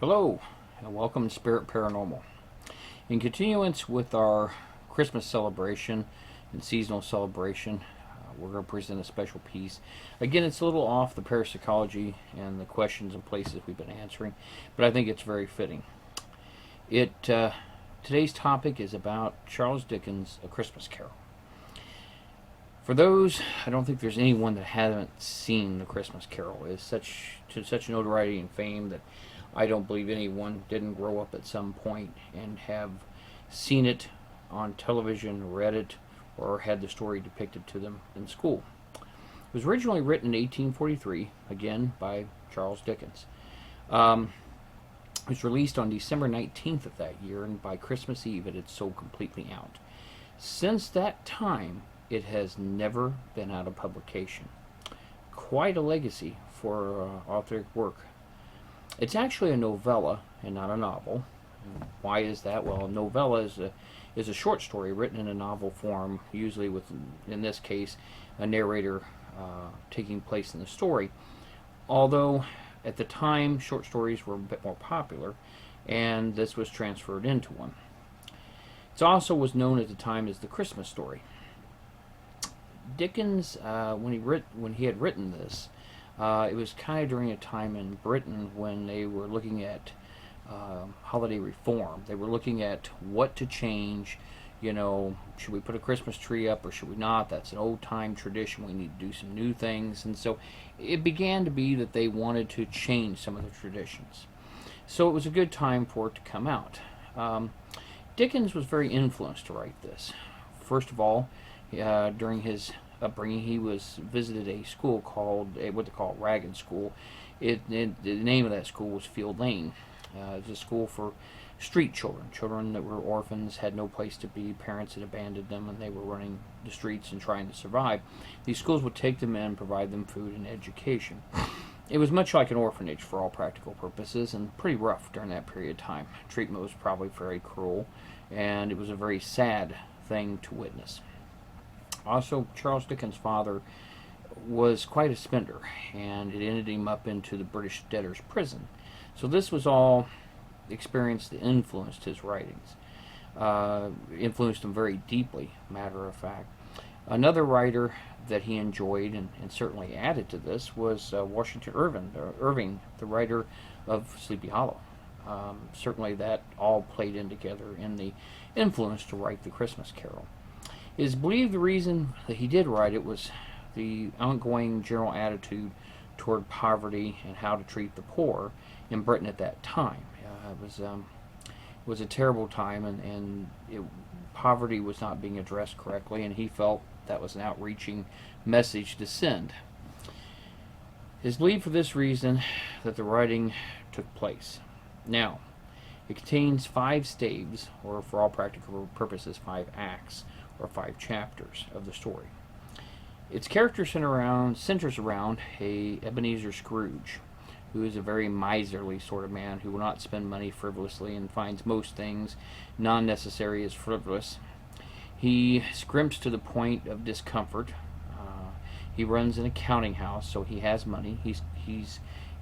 Hello, and welcome to Spirit Paranormal. In continuance with our Christmas celebration and seasonal celebration, we're going to present a special piece. Again, it's a little off the parapsychology and the questions and places we've been answering, but I think it's very fitting. Today's topic is about Charles Dickens' A Christmas Carol. For those, I don't think there's anyone that hasn't seen The Christmas Carol. It's such notoriety and fame that I don't believe anyone didn't grow up at some point and have seen it on television, read it, or had the story depicted to them in school. It was originally written in 1843, again by Charles Dickens. It was released on December 19th of that year, and by Christmas Eve it had sold completely out. Since that time, it has never been out of publication. Quite a legacy for authoric work. It's actually a novella and not a novel. Why is that? Well, a novella is a short story written in a novel form, usually with, in this case, a narrator taking place in the story. Although, at the time, short stories were a bit more popular, and this was transferred into one. It also was known at the time as the Christmas story. Dickens, when he had written this, it was kind of during a time in Britain when they were looking at holiday reform. They were looking at what to change. Should we put a Christmas tree up or should we not? That's an old-time tradition. We need to do some new things. And so it began to be that they wanted to change some of the traditions. So it was a good time for it to come out. Dickens was very influenced to write this. First of all, during his upbringing, he was visited a school called what they call Ragged School. The name of that school was Field Lane. It was a school for street children that were orphans, had no place to be, parents had abandoned them, and they were running the streets and trying to survive. These schools would take them in, provide them food and education. It was much like an orphanage for all practical purposes, and pretty rough during that period of time. Treatment was probably very cruel, and it was a very sad thing to witness. Also, Charles Dickens' father was quite a spender, and it ended him up into the British debtor's prison. So this was all experience that influenced his writings. Influenced him very deeply, matter of fact. Another writer that he enjoyed and certainly added to this was Washington Irving, the writer of Sleepy Hollow. Certainly that all played in together in the influence to write The Christmas Carol. It is believed the reason that he did write it was the ongoing general attitude toward poverty and how to treat the poor in Britain at that time. It was a terrible time, and poverty was not being addressed correctly, and he felt that was an outreaching message to send. It is believed for this reason that the writing took place. Now, it contains 5 staves, or for all practical purposes, 5 acts, or 5 chapters of the story. Its character centers around a Ebenezer Scrooge, who is a very miserly sort of man who will not spend money frivolously and finds most things non-necessary as frivolous. He scrimps to the point of discomfort. He runs an accounting house, so he has money.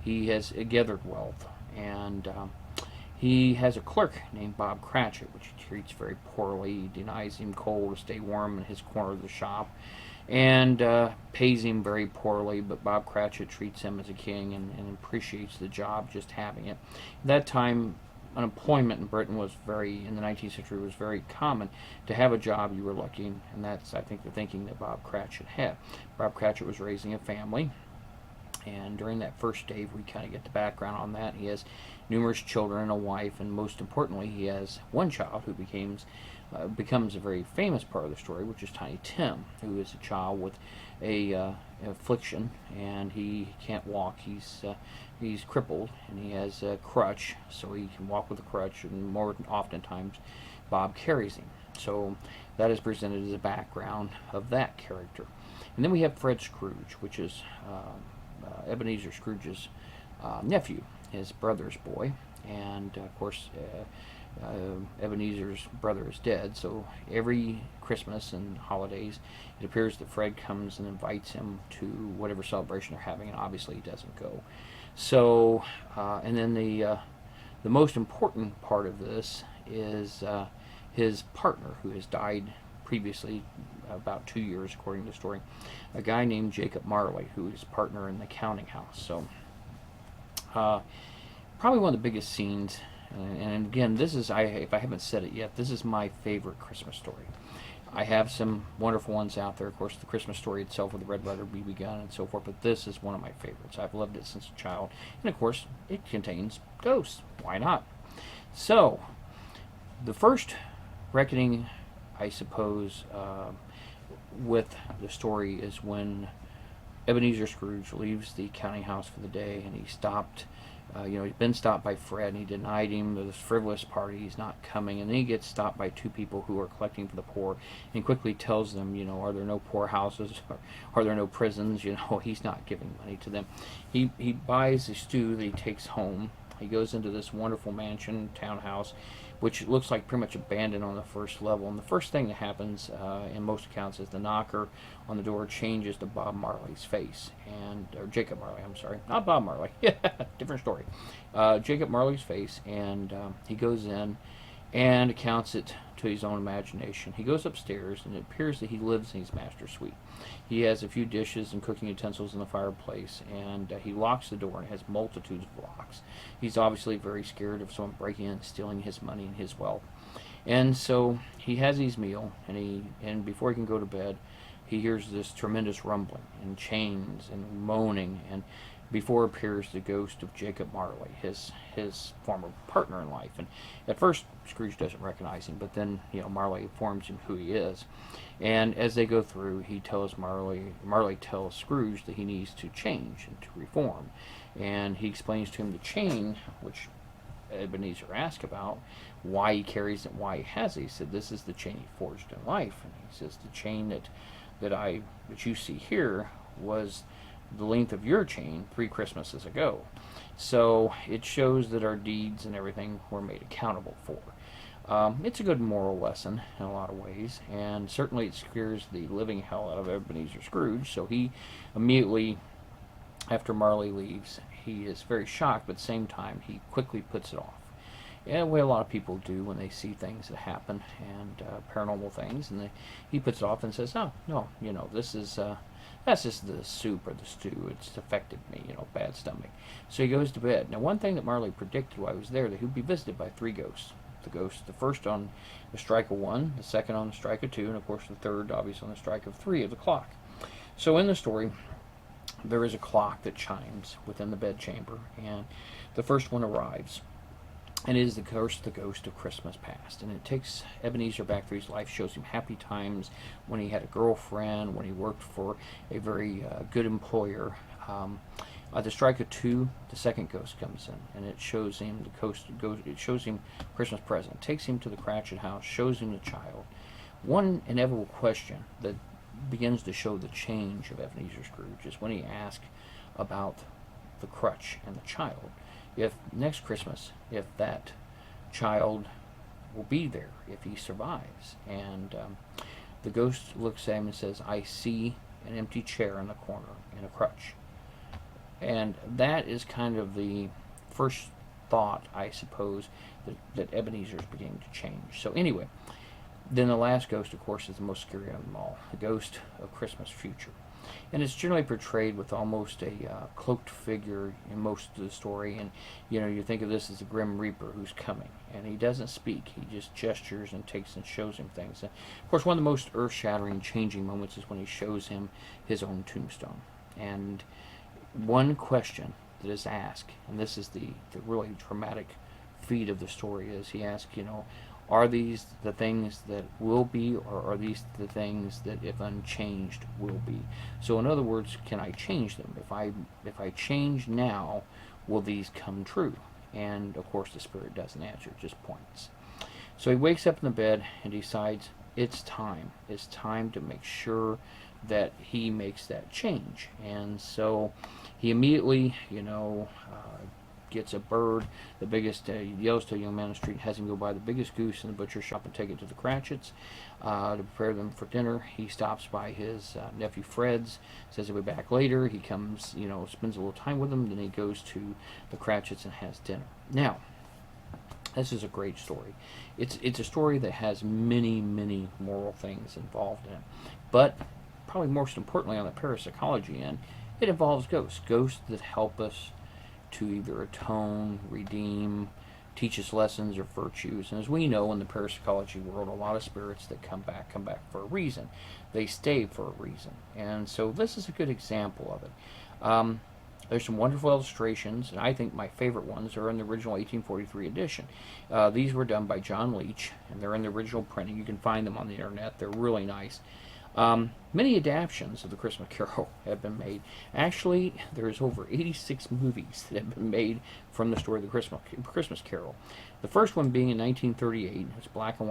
He has gathered wealth, and he has a clerk named Bob Cratchit, which he treats very poorly. He denies him coal to stay warm in his corner of the shop, and pays him very poorly, but Bob Cratchit treats him as a king and appreciates the job, just having it. At that time, unemployment in Britain in the 19th century, was very common. To have a job, you were lucky, and that's, I think, the thinking that Bob Cratchit had. Bob Cratchit was raising a family, and during that first stave, we kind of get the background on that. He has numerous children and a wife, and most importantly, he has one child who becomes a very famous part of the story, which is Tiny Tim, who is a child with a affliction, and he can't walk. He's crippled, and he has a crutch, so he can walk with a crutch, and more oftentimes Bob carries him. So that is presented as a background of that character. And then we have Fred Scrooge, which is Ebenezer Scrooge's nephew, his brother's boy, and of course Ebenezer's brother is dead, so every Christmas and holidays it appears that Fred comes and invites him to whatever celebration they're having, and obviously he doesn't go. So and then the The most important part of this is his partner, who has died previously, about 2 years, according to the story. A guy named Jacob Marley, who is partner in the counting house. So, probably one of the biggest scenes. And again, this is, if I haven't said it yet, this is my favorite Christmas story. I have some wonderful ones out there. Of course, the Christmas Story itself with the Red Ryder BB gun and so forth, but this is one of my favorites. I've loved it since a child. And of course, it contains ghosts. Why not? So, the first reckoning, I suppose, with the story is when Ebenezer Scrooge leaves the counting house for the day, and he stopped. He'd been stopped by Fred, and he denied him this frivolous party. He's not coming. And then he gets stopped by two people who are collecting for the poor, and quickly tells them, are there no poor houses? Or are there no prisons? He's not giving money to them. He buys a stew that he takes home. He goes into this wonderful mansion, townhouse, which looks like pretty much abandoned on the first level. And the first thing that happens, in most accounts, is the knocker on the door changes to Bob Marley's face, or Jacob Marley, I'm sorry, not Bob Marley, different story. Jacob Marley's face, and he goes in and accounts it to his own imagination. He goes upstairs, and it appears that he lives in his master suite. He has a few dishes and cooking utensils in the fireplace, and he locks the door and has multitudes of locks. He's obviously very scared of someone breaking in and stealing his money and his wealth. And so he has his meal, and before he can go to bed, he hears this tremendous rumbling and chains and moaning, and before appears the ghost of Jacob Marley, his former partner in life. And at first, Scrooge doesn't recognize him, but then Marley informs him who he is. And as they go through, Marley tells Scrooge that he needs to change and to reform. And he explains to him the chain, which Ebenezer asked about, why he carries it, why he has it. He said, "This is the chain he forged in life." And he says, "The chain that you see here was the length of your chain 3 Christmases ago." So it shows that our deeds and everything were made accountable for. It's a good moral lesson in a lot of ways, and certainly it scares the living hell out of Ebenezer Scrooge. So he immediately, after Marley leaves, he is very shocked, but at the same time he quickly puts it off. Yeah, the way a lot of people do when they see things that happen, and paranormal things, and he puts it off and says, "Oh, no, this is that's just the soup or the stew. It's affected me, bad stomach." So he goes to bed. Now, one thing that Marley predicted while he was there, that he would be visited by 3 ghosts. The first on the strike of 1, the second on the strike of 2, and of course the third, obviously, on the strike of 3 of the clock. So in the story, there is a clock that chimes within the bedchamber, and the first one arrives. And it is the ghost of Christmas past. And it takes Ebenezer back through his life, shows him happy times when he had a girlfriend, when he worked for a very good employer. At the strike of 2, the second ghost comes in, and it shows him it shows him Christmas present, takes him to the Cratchit house, shows him the child. One inevitable question that begins to show the change of Ebenezer Scrooge is when he asks about the crutch and the child. If next Christmas, if that child will be there, if he survives. And the ghost looks at him and says, "I see an empty chair in the corner and a crutch." And that is kind of the first thought, I suppose, that Ebenezer is beginning to change. So anyway, then the last ghost, of course, is the most scary of them all, the ghost of Christmas future. And it's generally portrayed with almost a cloaked figure in most of the story. And, you think of this as the Grim Reaper who's coming. And he doesn't speak. He just gestures and takes and shows him things. And of course, one of the most earth-shattering, changing moments is when he shows him his own tombstone. And one question that is asked, and this is the really dramatic feat of the story, is he asks, are these the things that will be, or are these the things that, if unchanged, will be? So in other words, can I change them? If I change now, will these come true? And of course the spirit doesn't answer, it just points. So he wakes up in the bed and decides it's time. It's time to make sure that he makes that change. And so he immediately, gets a bird, the biggest, yells to a young man on the street, has him go buy the biggest goose in the butcher shop and take it to the Cratchits to prepare them for dinner. He stops by his nephew Fred's, says he'll be back later. He comes, spends a little time with him, then he goes to the Cratchits and has dinner. Now, This is a great story. It's a story that has many, many moral things involved in it. But probably most importantly on the parapsychology end, it involves ghosts. Ghosts that help us to either atone, redeem, teach us lessons or virtues. And as we know in the parapsychology world, a lot of spirits that come back for a reason. They stay for a reason. And so this is a good example of it. There's some wonderful illustrations, and I think my favorite ones are in the original 1843 edition. These were done by John Leach, and they're in the original printing. You can find them on the internet. They're really nice. Many adaptations of the Christmas Carol have been made. Actually, there's over 86 movies that have been made from the story of the Christmas Carol. The first one being in 1938. It's a black and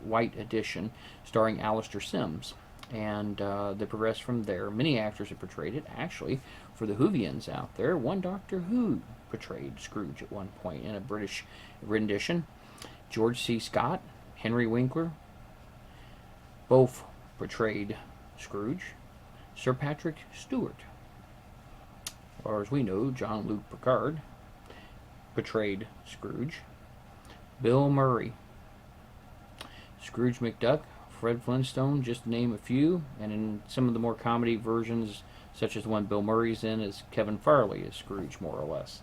white edition starring Alistair Sims. And they progressed from there. Many actors have portrayed it. Actually, for the Whovians out there, one Doctor Who portrayed Scrooge at one point in a British rendition. George C. Scott, Henry Winkler, both portrayed Scrooge. Sir Patrick Stewart, or as we know, Jean-Luc Picard, portrayed Scrooge. Bill Murray, Scrooge McDuck, Fred Flintstone, just to name a few. And in some of the more comedy versions, such as the one Bill Murray's in, is Kevin Farley as Scrooge, more or less.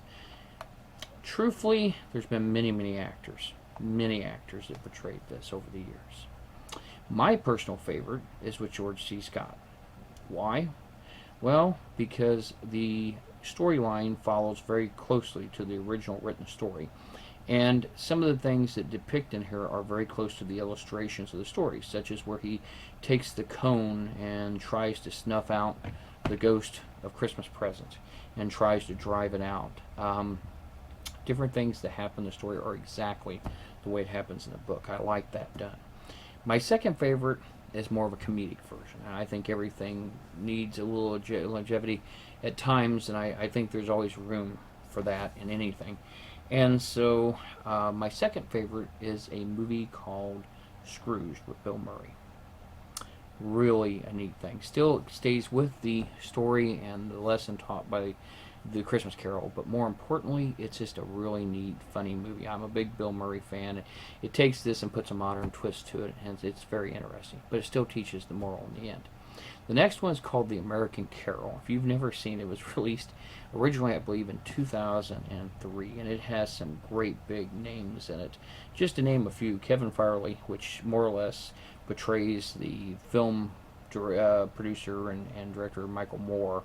Truthfully, there's been many actors that portrayed this over the years. My personal favorite is with George C. Scott. Why? Well, because the storyline follows very closely to the original written story. And some of the things that depict in here are very close to the illustrations of the story, such as where he takes the cone and tries to snuff out the ghost of Christmas Present and tries to drive it out. Different things that happen in the story are exactly the way it happens in the book. I like that done. My second favorite is more of a comedic version. I think everything needs a little longevity at times, and I think there's always room for that in anything. And so my second favorite is a movie called Scrooge with Bill Murray. Really a neat thing. Still stays with the story and the lesson taught by the Christmas Carol, but more importantly, it's just a really neat, funny movie. I'm a big Bill Murray fan. It takes this and puts a modern twist to it, and it's very interesting, but it still teaches the moral in the end. The next one is called The American Carol. If you've never seen it, it was released originally, I believe, in 2003, and it has some great big names in it. Just to name a few, Kevin Farley, which more or less portrays the film producer and director Michael Moore,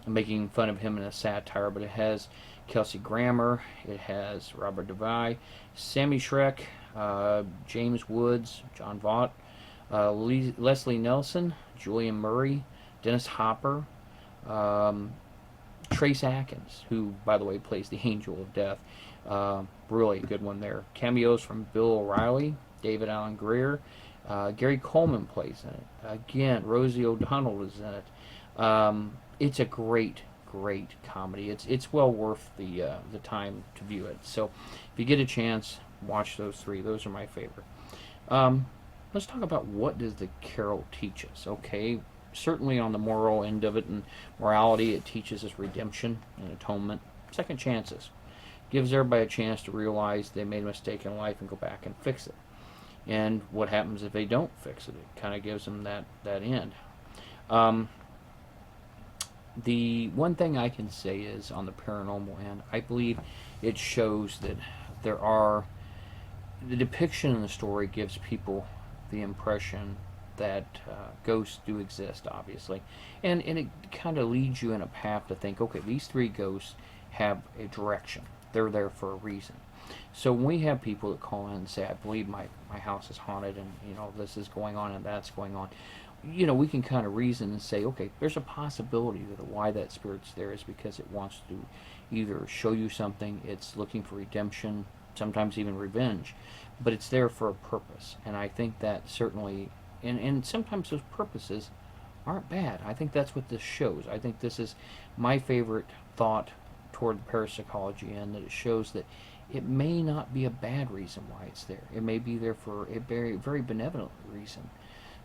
making fun of him in a satire, but it has Kelsey Grammer, it has Robert Devine, Sammy Schreck, James Woods, John Vaught, Leslie Nelson, Julian Murray, Dennis Hopper, Trace Atkins, who, by the way, plays the Angel of Death. Really a good one there. Cameos from Bill O'Reilly, David Alan Grier, Gary Coleman plays in it. Again, Rosie O'Donnell is in it. It's a great comedy. It's well worth the time to view it. So, if you get a chance, watch those three. Those are my favorite. Let's talk about what does the Carol teach us. Okay, certainly on the moral end of it and morality, it teaches us redemption and atonement, second chances. Gives everybody a chance to realize they made a mistake in life and go back and fix it. And what happens if they don't fix it? It kind of gives them that end. The one thing I can say is on the paranormal end, I believe it shows that the depiction in the story gives people the impression that ghosts do exist, obviously. And it kind of leads you in a path to think, okay, these three ghosts have a direction. They're there for a reason. So when we have people that call in and say, I believe my house is haunted and, this is going on and that's going on, we can kind of reason and say, okay, there's a possibility that why that spirit's there is because it wants to either show you something, it's looking for redemption, sometimes even revenge, but it's there for a purpose. And I think that certainly, and sometimes those purposes aren't bad. I think that's what this shows. I think this is my favorite thought toward the parapsychology, and that it shows that it may not be a bad reason why it's there. It may be there for a very, very benevolent reason.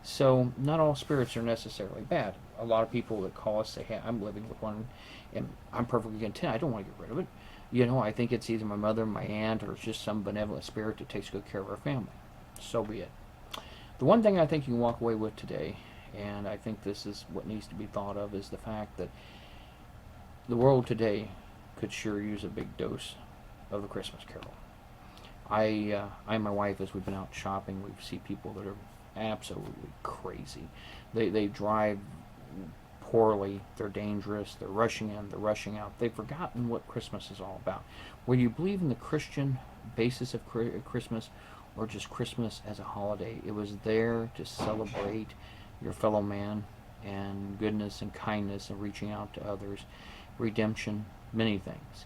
So not all spirits are necessarily bad. A lot of people that call us say, hey, I'm living with one and I'm perfectly content. I don't want to get rid of it. You know, I think it's either my mother, my aunt, or it's just some benevolent spirit that takes good care of our family. So be it. The one thing I think you can walk away with today, and I think this is what needs to be thought of, is the fact that the world today could sure use a big dose of the Christmas Carol. I and my wife, as we've been out shopping, we see people that are absolutely crazy. They drive poorly. They're dangerous. They're rushing in. They're rushing out. They've forgotten what Christmas is all about. Whether you believe in the Christian basis of Christmas or just Christmas as a holiday, it was there to celebrate your fellow man and goodness and kindness and reaching out to others, redemption, many things.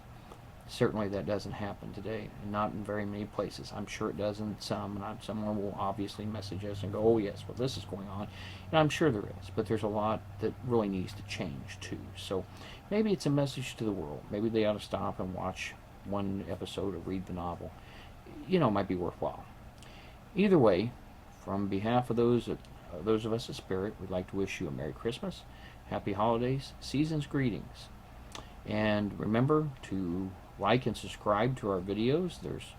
Certainly that doesn't happen today, and not in very many places. I'm sure it does in some, and someone will obviously message us and go, oh yes, well this is going on. And I'm sure there is, but there's a lot that really needs to change too. So maybe it's a message to the world. Maybe they ought to stop and watch one episode or read the novel. You know, it might be worthwhile. Either way, from behalf of those of us at Spirit, we'd like to wish you a Merry Christmas, Happy Holidays, Season's Greetings. And remember to like and subscribe to our videos. There's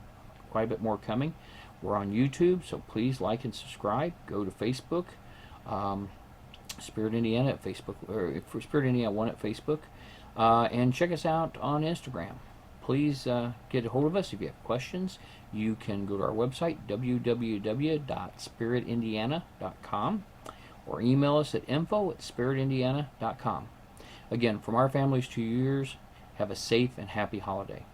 quite a bit more coming. We're on YouTube, so please like and subscribe. Go to Facebook, Spirit Indiana at Facebook, or for Spirit Indiana 1 at Facebook, and check us out on Instagram. Please get a hold of us if you have questions. You can go to our website, www.spiritindiana.com, or email us at info@spiritindiana.com. Again, from our families to yours, have a safe and happy holiday.